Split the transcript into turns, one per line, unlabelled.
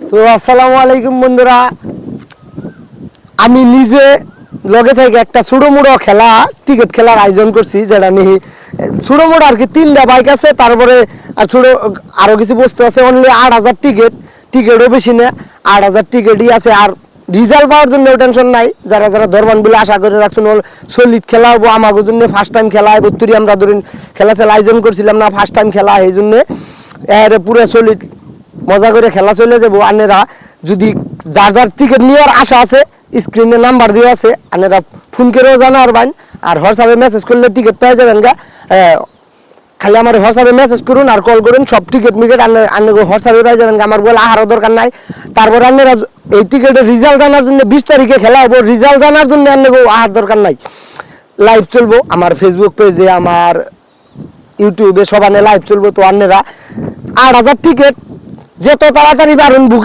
তো আসসালামু আলাইকুম বন্ধুরা, আমি নিজে লগে থেকে একটা ছোট মোটো খেলা টিকিট খেলার আয়োজন করছি, যেটা নিয়ে ছোট মোটো আর কি 3টা বাইক আছে, তারপরে আর ছোট আরো কিছু বস্তু আছে। অনলি 8,000 টিকিটও বেশি না, 8,000 টিকিটই আছে। আর রিজাল্ট পাওয়ার জন্য টেনশন নাই। যারা যারা ধরবান বলে আশা করে রাখছেন, সলিড খেলা হবো আমাদের জন্য। ফার্স্ট টাইম খেলা হয় বত্তরি, আমরা ধরুন খেলা আয়োজন করছিলাম না, ফার্স্ট টাইম খেলা, এই জন্য পুরো সলিড মজা করে খেলা চলে যাবো। আনেরা যদি যার যার টিকিট নেওয়ার আশা আছে, স্ক্রিনে নাম্বার দেওয়া আছে, আনেরা ফোন করেও জানার বাইন। আর হোয়াটসঅ্যাপে মেসেজ করলে টিকিট পেয়ে যাবেন গা। খালি আমার হোয়াটসঅ্যাপে মেসেজ করুন আর কল করুন, সব টিকিট মিকেট আনে হোয়াটসঅ্যাপে পেয়ে যাবেন। আমার বলে আহারও দরকার নাই। তারপর আনেরা এই টিকিটের রেজাল্ট জানার জন্য 20 তারিখে খেলা হবো, রেজাল্ট জানার জন্য আনেগো আহার দরকার নাই। লাইভ চলবো আমার ফেসবুক পেজে, আমার ইউটিউবে, সবানে লাইভ চলবো। তো আনেরা 8,000 টিকিট যত তাড়াতাড়ি পারুন বুকিং